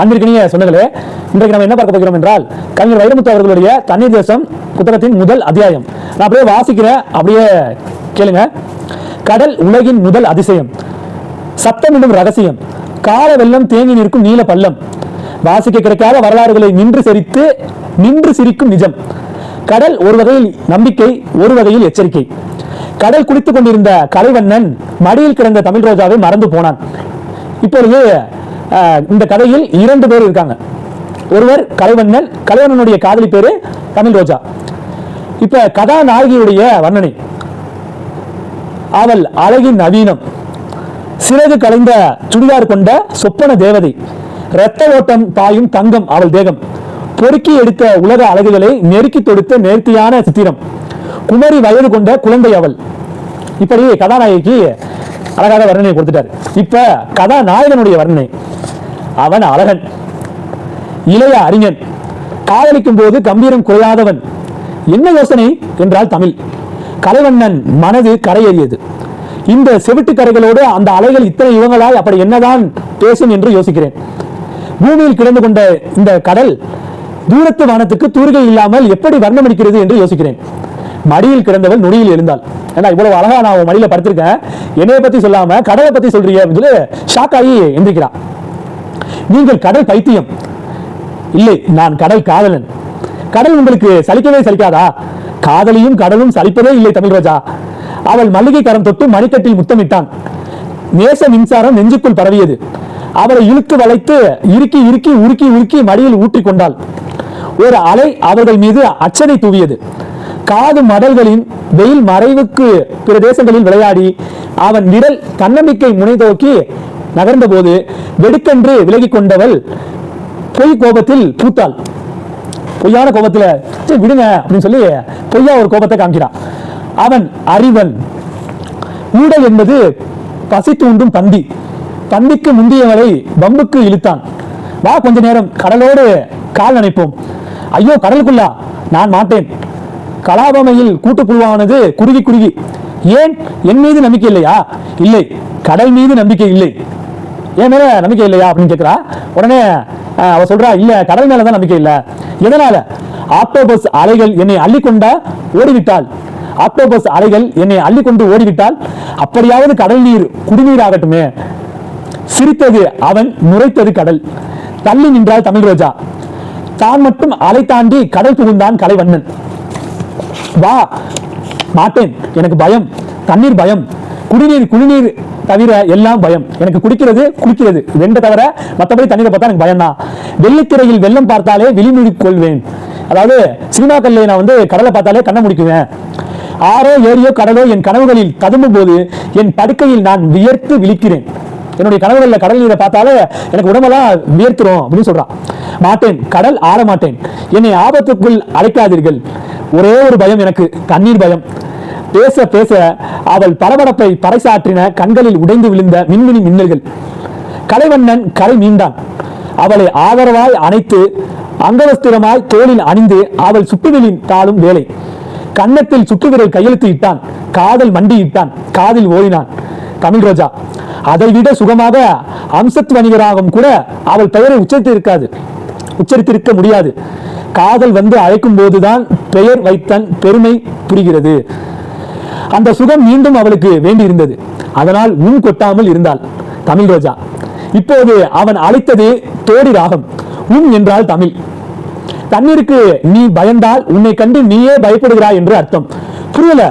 அன்பிற்கினிய சொந்தங்களே, இன்றைக்கு நம்ம என்ன பார்க்க போகிறோம் என்றால், கவிஞர் வைரமுத்து அவர்களுடைய தண்ணீர் தேசம் புத்தகத்தின் முதல் அத்தியாயம். நான் அப்படியே வாசிக்கிறேன், அப்படியே கேளுங்க. கடல் உலகின் முதல் அதிசயம், சத்தமிடும் ரகசியம், கால வெள்ளம் தேங்கி நிற்கும் நீல பள்ளம், வாசிக்க கிடைக்காத வரலாறுகளை நின்று சிரிக்கும் நிஜம். கடல் ஒரு வகையில் நம்பிக்கை, ஒரு வகையில் எச்சரிக்கை. கடல் குளித்துக் கொண்டிருந்த கலைவண்ணன் மடியில் கிடந்த தமிழ் ரோஜாவை மறந்து போனான். இப்பொழுது இந்த கதையில் 2 பேர் இருக்காங்க. ஒருவர் கலைவண்ணன், கலைவண்ணனுடைய காதலி பேரு தமிழ் ரோஜா. இப்ப கதாநாயகியுடைய வர்ணனை. அவள் அழகின் நவீனம், சிறகு கலைந்த சுடிதார் கொண்ட சொப்பன தேவதை, இரத்த ஓட்டம் பாயும் தங்கம் அவள் தேகம், பொறுக்கி எடுத்த உலக அழகுகளை நெருக்கி தொடுத்த நேர்த்தியான சித்திரம், குமரி வயது கொண்ட குழந்தை அவள். இப்படி கதாநாயகிக்கு அழகாக வர்ணனை கொடுத்துட்டார். இப்ப கதாநாயகனுடைய வர்ணனை. அவன் அழகன், இளைய அறிஞன், காதலிக்கும் போது கம்பீரம் குறையாதவன். என்ன யோசனை என்றால் தமிழ். கலைவண்ணன் மனது கரையேறியது. இந்த செவிட்டு கரைகளோடு அந்த அலைகள் இத்தனை யுகங்களாய் அப்படி என்னதான் பேசும் என்று யோசிக்கிறேன். பூமியில் கிடந்து கொண்ட இந்த கடல் தூரத்து வானத்துக்கு தூரிகை இல்லாமல் எப்படி வர்ணமடிக்கிறது என்று யோசிக்கிறேன். மடியில் கிடந்தவள் நொடியில் எழுந்தாள். ஏன்னா இவ்வளவு அழகா நான் மடியில படுத்திருக்கேன், என்னைய பத்தி சொல்லாம கடலை பத்தி சொல்றீங்க அப்படின்னு சொல்லி ஷாக் ஆகி எந்திரிக்கிறான். நீங்கள் கடல் பைத்தியம். இல்லை, நான் கடல் காதலன். கடல் உங்களுக்கு சலிக்கவே சலிக்காதா? காதலியும் கடலும் சலிப்பதே இல்லை தமிழ் ரோஜா. அவள் மல்லிகை கரம் தொட்டு மணிக்கட்டில் முத்தமிட்டான். நேச மின்சாரம் நெஞ்சுக்குள் பரவியது. அவளை இழுத்து வளைத்து இறுக்கி இறுக்கி உருக்கி உருக்கி மடியில் ஊற்றி கொண்டாள். ஒரு அலை அவர்கள் மீது அச்சனை தூவியது. காது மடல்களின் வெயில் மறைவுக்கு பிற தேசங்களில் விளையாடி அவன் நிழல் தன்னம்பிக்கை முனை நோக்கி நகர்ந்த போது வெடுக்கென்று விலகி கொண்டவள் பொய் கோபத்தில் பூத்தாள். பொய்யான கோபத்துல விடுங்க அப்படின்னு சொல்லி பொய்யா ஒரு கோபத்தை காமிக்கிறான். அவன் அறிவன். ஊடல் என்பது பசி தூண்டும் பந்தி. பந்திக்கு முந்தியவளை பம்புக்கு இழுத்தான். வா கொஞ்ச நேரம் கடலோடு கால் நனைப்போம். ஐயோ கடலுக்குள்ளா, நான் மாட்டேன். கலாபமையில் கூட்டுப்புழுவானது குறுகி குறுகி. ஏன், என் மீது நம்பிக்கை இல்லையா? இல்லை, கடல் மீது நம்பிக்கை இல்லை. என் மேல நம்பிக்கை இல்லையா அப்படின்னு கேட்கிறா. உடனே அவ சொல்றா, இல்ல கடல் மேலதான் நம்பிக்கை இல்ல. எதனால? ஆக்டோபஸ் அலைகள் என்னை அள்ளிக்கொண்டா ஓடிவிட்டால், ஆக்டோபஸ் அலைகள் என்னை அள்ளிக்கொண்டு ஓடிவிட்டால் அப்படியாவது கடல் நீர் குடிநீர் ஆகட்டுமே. சிரித்தது அவன், நுரைத்தது கடல். தள்ளி நின்றாள் தமிழ் ரோஜா. தான் மட்டும் அலை தாண்டி கடல் புகுந்தான் கலைவண்ணன். வா, மாட்டேன், எனக்கு பயம், தண்ணீர் பயம், குடிநீர் தவிர எல்லாம் பயம். எனக்கு குடிக்கிறது குளிக்கிறது 2 தவிர மற்றபடி தண்ணீரை பார்த்தா எனக்கு பயம் தான். வெள்ளித்திரையில் வெள்ளம் பார்த்தாலே விழிமூடி கொள்வேன். அதாவது சினிமாக்கல்ல நான் கடலை பார்த்தாலே கண்ணை முடிக்குவேன். ஆறோ ஏரியோ கடலோ என் கனவுகளில் ததும்பும் போது என் படுக்கையில் நான் வியர்த்து விழிக்கிறேன். என்னுடைய கனவுகளில் கடல் நீரை பார்த்தாலே எனக்கு உடம்பெல்லாம் வியர்த்துரும் அப்படின்னு சொல்றான். மாட்டேன், கடல் ஆட மாட்டேன், என்னை ஆபத்துக்குள் அழைக்காதீர்கள். ஒரே ஒரு பயம் எனக்கு, தண்ணீர் பயம். பேச பேச அவள் பரபரப்பை பறைசாற்றின கண்களில் உடைந்து விழுந்த மின்மினி மின்னல்கள். கலைவண்ணன் கரை மீண்டான். அவளை ஆதரவாய் அணைத்து அங்கவஸ்திரமாய் தோளில் அணிந்து அவள் சுட்டுவிலின் தாளும் வேலை. கன்னத்தில் சுட்டுவிரல் கையெழுத்து இட்டான். காதல் மண்டி இட்டான். காதில் ஓடினான் தமிழ் ரோஜா. அதைவிட சுகமாக அம்சத் வணிகராகவும் கூட அவள் பெயரை உச்சரித்திருக்க முடியாது. காதல் அழைக்கும் போதுதான் பெயர் வைத்தன் பெருமை புரிகிறது. அந்த சுகம் மீண்டும் அவளுக்கு வேண்டி இருந்தது. அதனால் கொட்டாமல் இருந்தாள் தமிழ் ரோஜா. இப்போது அவன் அழைத்தது தோடி ராகம். என்றால் தமிழ். தண்ணீருக்கு நீ பயந்தால் உன்னை கண்டு நீயே பயப்படுகிறாய் என்று அர்த்தம். புரியல?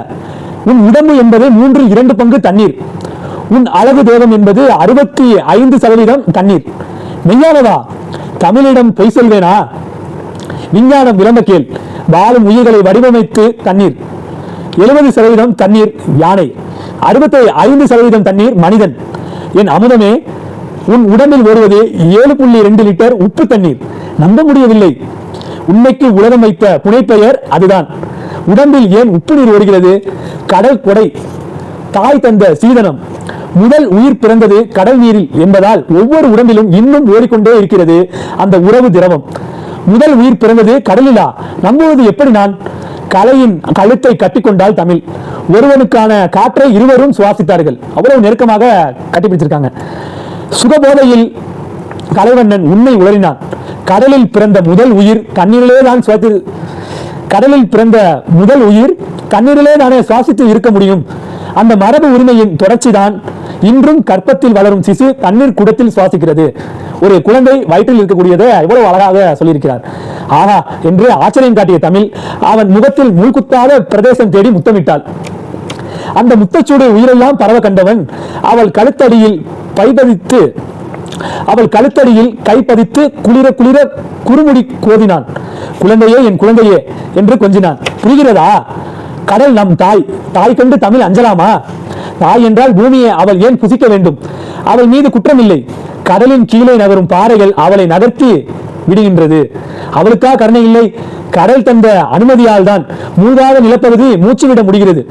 உன் உடம்பு என்பது 3/2 பங்கு தண்ணீர். உன் அழகு தேவம் என்பது 65% தண்ணீர். மெய்யானதா? தமிழிடம் பொய் சொல்வேனா? விஞ்ஞானம் விளம்ப கேள். வாழும் உயிர்களை வடிவமைத்து தண்ணீர். 70% தண்ணீர் யானை, 65% தண்ணீர் மனிதன். என் அமுதமே, உன் உடம்பில் ஓடுவது 7.2 லிட்டர் உப்பு தண்ணீர். நம்ப முடியவில்லை. உண்மைக்கு உலகம் வைத்த புனைப்பெயர் அதுதான். உடம்பில் ஏன் உப்பு நீர் ஓடுகிறது? கடல் கொடை, தாய் தந்த சீதனம். முதல் உயிர் பிறந்தது கடல் நீரில் என்பதால் ஒவ்வொரு உடம்பிலும் இன்னும் ஓடிக்கொண்டே இருக்கிறது அந்த உறவு திரவம். முதல் உயிர் பிறந்தது கடலிலா? நம்புவது எப்படி நான்? கலையின் கழுத்தை கட்டிக்கொண்டால் தமிழ். ஒருவனுக்கான காற்றை இருவரும் சுவாசித்தார்கள். அவ்வளவு நெருக்கமாக கட்டிப்பிடிச்சிருக்காங்க. சுகபோதையில் கலைவண்ணன் உண்மை உளறினான். கடலில் பிறந்த முதல் உயிர் தண்ணீரிலே தான் கடலில் பிறந்த முதல் உயிர் தண்ணீரிலே தானே சுவாசித்து இருக்க முடியும். அந்த மரபு உரிமையின் தொடர்ச்சிதான் இன்றும் கற்பத்தில் வளரும் சிசு தண்ணீர் குடத்தில் சுவாசிக்கிறது. ஒரு குழந்தை வயிற்றில் இருக்கக்கூடியதை எவ்வளவு அழகாக சொல்லியிருக்கிறார். ஆஹா என்று ஆச்சரியம் காட்டிய தமிழ் அவன் முகத்தில் முள்குத்தாத பிரதேசம் தேடி முத்தமிட்டாள். அந்த முத்தச்சூடு உயிரெல்லாம் பரவ கண்டவன் அவள் கழுத்தடியில் கைப்பதித்து குளிர குளிர குறுமுடி கோதினான். குழந்தையே, என் குழந்தையே என்று கொஞ்சினான். புரிகிறதா? கடல் நம் தாய். தாய் கண்டு தமிழ் அஞ்சலாமா? தாய் என்றால் பூமியை அவள் ஏன் புசிக்க வேண்டும்? அவள் மீது குற்றமில்லை. கடலின் கீழே நகரும் பாறைகள் அவளை நகர்த்தி விடுகின்றது. அவளுக்கா கருணை இல்லை? கடல் தந்த அனுமதியால் தான் மூழ்காத நிலப்பகுதி மூச்சுவிட முடிகிறது.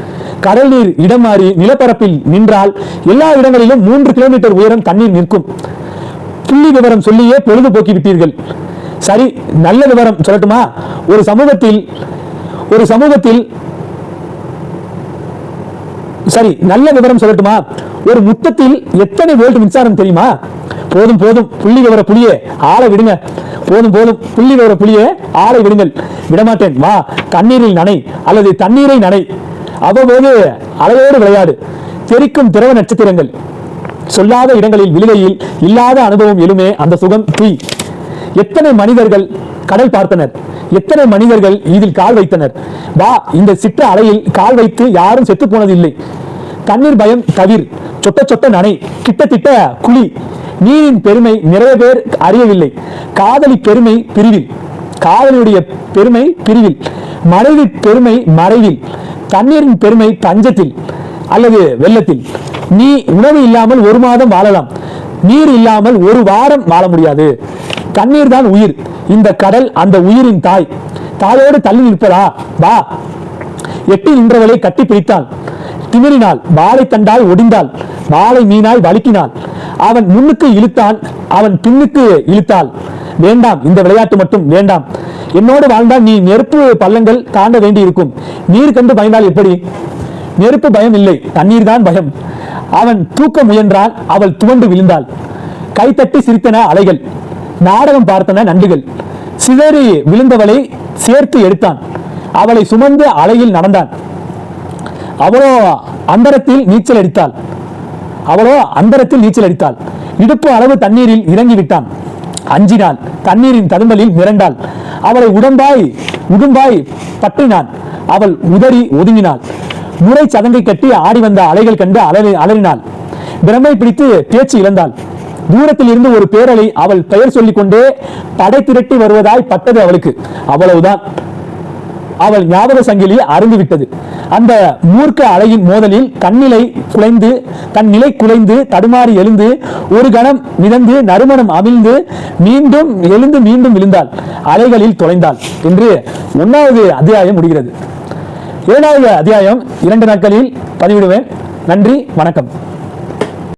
கடல் நீர் இடம் மாறி நிலப்பரப்பில் நின்றால் எல்லா இடங்களிலும் 3 கிலோமீட்டர் உயரம் தண்ணீர் நிற்கும். புள்ளி விவரம் சொல்லியே பொழுது போக்கி விட்டீர்கள். சரி, நல்ல விவரம் சொல்லட்டுமா? ஒரு சமூகத்தில் சரி, நல்ல விவரம் சொல்லட்டுமா? ஒரு முத்தத்தில் எத்தனை வோல்ட் மின்சாரம் தெரியுமா? போதும் போதும் புள்ளி விவர புலியே, ஆளை விடுங்க. போதும் போதும் புள்ளி விவர புலியே, ஆளை விடுங்கள். விடமாட்டேன், வா. தண்ணீரில் நனை அல்லது தண்ணீரை நனை. அவ்வப்போது அலையோடு விளையாடு. தெரிக்கும் திரவ நட்சத்திரங்கள் சொல்லாத இடங்களில் விழுகையில் இல்லாத அனுபவம் எழுமே அந்த சுகம் தீ. எத்தனை மனிதர்கள் கடல் பார்த்தனர், எத்தனை மனிதர்கள் இதில் கால் வைத்தனர். வா, இந்த சிற்ற அலையில் கால் வைத்து யாரும் செத்து போனது இல்லை. தண்ணீர் பயம் தவிர், சொட்ட சொட்ட நனை, கிட்டத்திட்ட குழி. நீரின் பெருமை நிறைய பேர் அறியவில்லை. காதலி பெருமை பிரிவில், காதலியுடைய பெருமை பிரிவில், மனைவி பெருமை மறைவில், தண்ணீரின் பெருமை பஞ்சத்தில் அல்லது வெள்ளத்தில். நீ உணவு இல்லாமல் 1 மாதம் வாழலாம், நீர் இல்லாமல் 1 வாரம் வாழ முடியாது. தண்ணீர் தான் உயிர். இந்த கடல் அந்த உயிரின் தாய். தாயோடு தள்ளி நிற்பதா? வா. எட்டி நின்றவளை கட்டி பிடித்தாள், திமிரினாள், வாழை தண்டால் ஒடிந்தாள், வாழை மீனாய் வலிக்கினாள். அவன் முன்னுக்கு இழுத்தான், அவன் பின்னுக்கு இழுத்தாள். வேண்டாம், இந்த விளையாட்டு மட்டும் வேண்டாம். என்னோடு வாழ்ந்தால் நீ நெருப்பு பள்ளங்கள் தாண்ட வேண்டி இருக்கும். நீர் கண்டு பயந்தால் எப்படி? நெருப்பு பயம் இல்லை, தண்ணீர் தான் பயம். அவன் தூக்க முயன்றான், அவள் துவண்டு விழுந்தாள். கைத்தட்டி சிரித்தன அலைகள், நாடகம் பார்த்தன நண்டுகள். சிதறி விழுந்தவளை சேர்த்து எடுத்தான், அவளை சுமந்து அலையில் நடந்தான். அவளோ அந்தரத்தில் நீச்சல் அடித்தாள். இடுப்பு அளவு தண்ணீரில் இறங்கிவிட்டான். அஞ்சினாள், தண்ணீரின் ததும்பலில் மிரண்டாள். அவளை உடும்பாய் பற்றினான். அவள் உதறி ஒதுங்கினாள். முறை சதங்கை கட்டி ஆடி வந்த அலைகள் கண்டு அலறினாள். பிரமை பிடித்து பேச்சு இழந்தாள். தூரத்தில் இருந்து ஒரு பேரலை அவள் பெயர் சொல்லிக் கொண்டே படை திரட்டி வருவதாய் பட்டது அவளுக்கு. அவ்வளவுதான், அவள் ஞாபக சங்கிலி அருந்துவிட்டது. அந்த மூர்க்க அலையின் மோதலில் தன் நிலை குலைந்து தடுமாறி எழுந்து ஒரு கணம் மிதந்து நறுமணம் அமிழ்ந்து மீண்டும் எழுந்து மீண்டும் விழுந்தாள், அலைகளில் தொலைந்தாள் என்று 1வது அத்தியாயம் முடிகிறது. 7வது அத்தியாயம் 2 நாட்களில் பதிவிடுவேன். நன்றி, வணக்கம்.